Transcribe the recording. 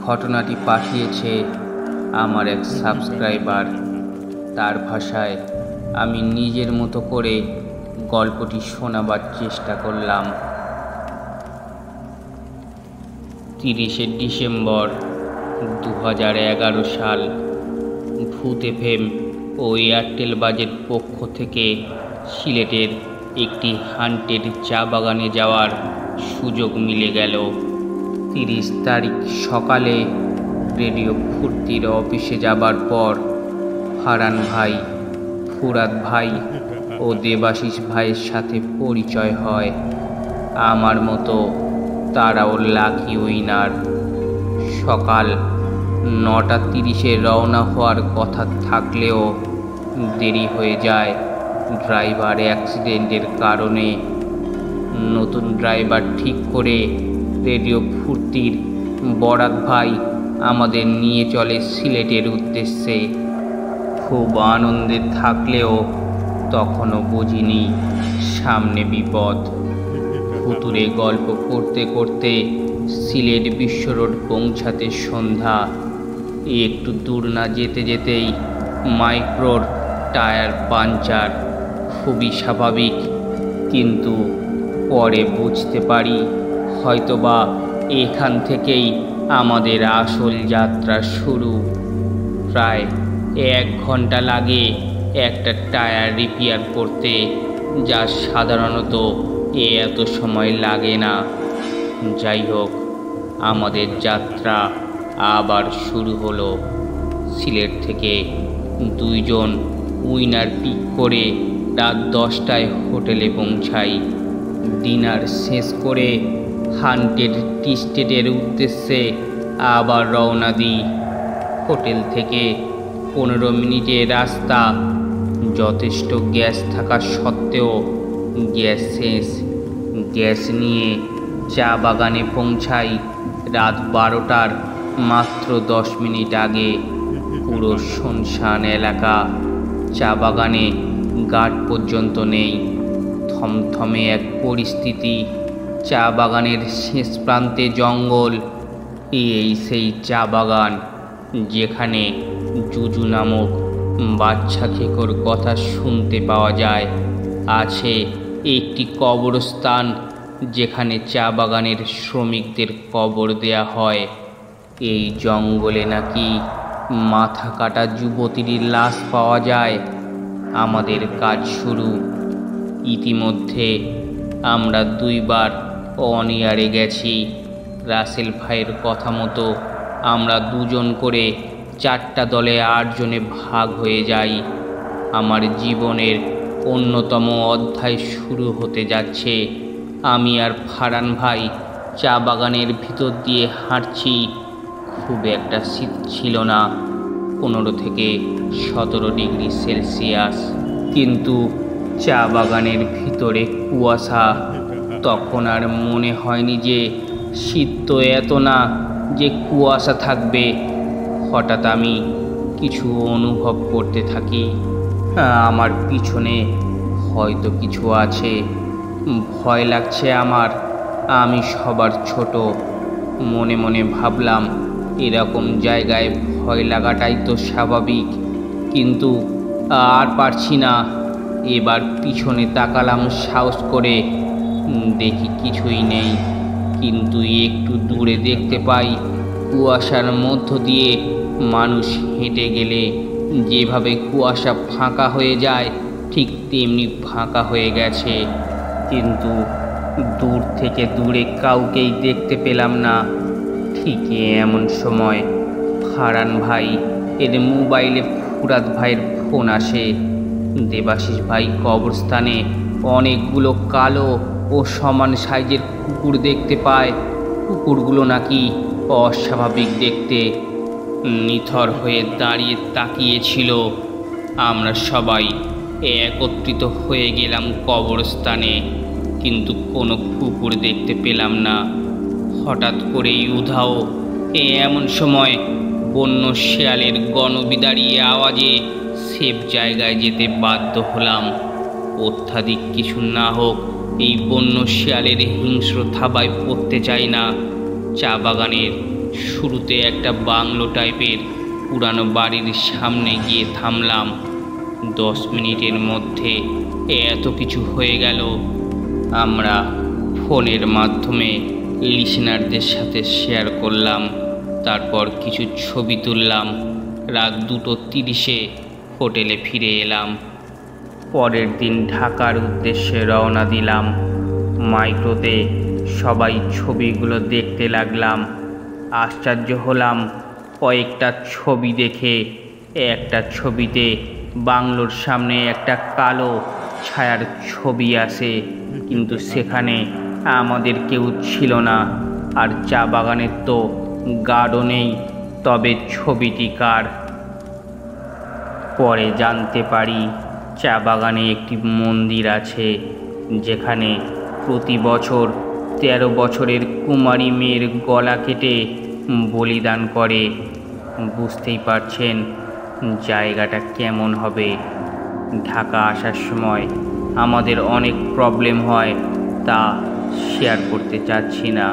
ঘটনাটি পাঠিয়েছে আমার এক সাবস্ক্রাইবার। তার ভাষায় আমি নিজের মতো করে গল্পটি শোনাবার চেষ্টা করলাম। 30শে ডিসেম্বর 2011 সাল ভূত এফএম ও এয়ারটেল বাজের পক্ষ থেকে সিলেটের একটি হান্টেড চা বাগানে যাওয়ার সুযোগ মিলে গেল। 30 তারিখ সকালে রেডিও ফুর্তির অফিসে যাবার পর ফারহান ভাই, ফুরাদ ভাই ও দেবাশিস ভাইয়ের সাথে পরিচয় হয়। আমার মতো তারাও লাকি উইনার। সকাল 9:30-এ রওনা হওয়ার কথা থাকলেও দেরি হয়ে যায় ড্রাইভার অ্যাক্সিডেন্টের কারণে। নতুন ড্রাইভার ঠিক করে রেডিও ফুর্তির বরাত ভাই আমাদের নিয়ে চলে সিলেটের উদ্দেশ্যে। খুব আনন্দে থাকলেও তখনও বুঝিনি সামনে বিপদ। ভুতুরে গল্প করতে করতে সিলেট বিশ্ব রোড পৌঁছাতে সন্ধ্যা। একটু দূর না যেতে যেতেই মাইক্রোর টায়ার পাঞ্চার। খুবই স্বাভাবিক, কিন্তু পরে বুঝতে পারি হয়তোবা এখান থেকেই আমাদের আসল যাত্রা শুরু। প্রায় 1 ঘন্টা লাগে একটা টায়ার রিপেয়ার করতে, যা সাধারণত এত সময় লাগে না। যাই হোক, আমাদের যাত্রা আবার শুরু হলো। সিলেট থেকে 2 জন উইনার পিক করে রাত 10টায় হোটেলে পৌঁছাই। ডিনার শেষ করে হান্টেড টি স্টেটের উদ্দেশ্যে আবার রওনা দিই। হোটেল থেকে 15 মিনিটের রাস্তা। যথেষ্ট গ্যাস থাকা সত্ত্বেও গ্যাস শেষ। গ্যাস নিয়ে চা বাগানে পৌঁছাই রাত 12টার মাত্র 10 মিনিট আগে। পুরো শুনশান এলাকা, চা বাগানে গার্ড পর্যন্ত নেই। থমথমে এক পরিস্থিতি। চা বাগানের শেষ প্রান্তে জঙ্গল। এই সেই চা বাগান যেখানে জুজু নামক বাচ্চা খেকোর কথা শুনতে পাওয়া যায়। আছে একটি কবরস্থান যেখানে চা বাগানের শ্রমিকদের কবর দেয়া হয়। এই জঙ্গলে নাকি মাথা কাটা যুবতীর লাশ পাওয়া যায়। আমাদের কাজ শুরু। ইতিমধ্যে আমরা 2 বার অন এয়ারে গেছি। রাসেল ভাইয়ের কথা মতো আমরা 2 জন করে 4টা দলে 8 জনে ভাগ হয়ে যাই। আমার জীবনের অন্যতম অধ্যায় শুরু হতে যাচ্ছে। আমি আর ফারহান ভাই চা বাগানের ভিতর দিয়ে হাঁটছি। খুব একটা শীত ছিল না, 15 থেকে 17 ডিগ্রি সেলসিয়াস, কিন্তু চা বাগানের ভিতরে কুয়াশা। তখন আর মনে হয়নি যে শীত তো এত না যে কুয়াশা থাকবে। হঠাৎ আমি কিছু অনুভব করতে থাকি। আমার পিছনে হয়তো কিছু আছে। ভয় লাগছে আমার। আমি সবার ছোট। মনে মনে ভাবলাম এরকম জায়গায় ভয় লাগাটাই তো স্বাভাবিক, কিন্তু আর পারছি না। এবার পিছনে তাকালাম সাহস করে। দেখি কিছুই নেই, কিন্তু একটু দূরে দেখতে পাই কুয়াশার মধ্য দিয়ে মানুষ হেঁটে গেলে যেভাবে কুয়াশা ফাঁকা হয়ে যায় ঠিক তেমনি ফাঁকা হয়ে গেছে। কিন্তু দূর থেকে দূরে কাউকেই দেখতে পেলাম না। ঠিক এমন সময় ফারহান ভাই এর মোবাইলে ফুরাদ ভাইয়ের ফোন আসে। দেবাশিস ভাই কবরস্থানে অনেকগুলো কালো ও সমান সাইজের কুকুর দেখতে পায়। কুকুরগুলো নাকি অস্বাভাবিক দেখতে, নিথর হয়ে দাঁড়িয়ে তাকিয়েছিল। আমরা সবাই একত্রিত হয়ে গেলাম কবরস্থানে, কিন্তু কোনো কুকুর দেখতে পেলাম না। হঠাৎ করেই উধাও। এমন সময় বন্য শেয়ালের গণবিদারী আওয়াজে সেফ জায়গায় যেতে বাধ্য হলাম। অত্যাধিক কিছু না হোক, এই বন্য শেয়ালের হিংস্র থাবায় পড়তে চাই না। চা বাগানের শুরুতে একটা বাংলো টাইপের পুরানো বাড়ির সামনে গিয়ে থামলাম। 10 মিনিটের মধ্যে এত কিছু হয়ে গেল। আমরা ফোনের মাধ্যমে লিসেনারদের সাথে শেয়ার করলাম, তারপর কিছু ছবি তুললাম। রাত 2:30-এ হোটেলে ফিরে এলাম। পরের দিন ঢাকার উদ্দেশ্যে রওনা দিলাম। মাইক্রোতে সবাই ছবিগুলো দেখতে লাগলাম। আশ্চর্য হলাম কয়েকটা ছবি দেখে। একটা ছবিতে বাংলোর সামনে একটা কালো ছায়ার ছবি আসে, কিন্তু সেখানে আমাদের কেউ ছিল না। আর চা বাগানের তো গার্ডও নেই, তবে ছবিটি কার? পরে জানতে পারি চা বাগানে একটি মন্দির আছে, যেখানে প্রতি বছর 13 বছরের কুমারী মেয়ের গলা কেটে বলিদান করে। বুঝতেই পারছেন জায়গাটা কেমন হবে। ঢাকা আসার সময় আমাদের অনেক প্রবলেম হয়, তা শেয়ার করতে চাচ্ছি না।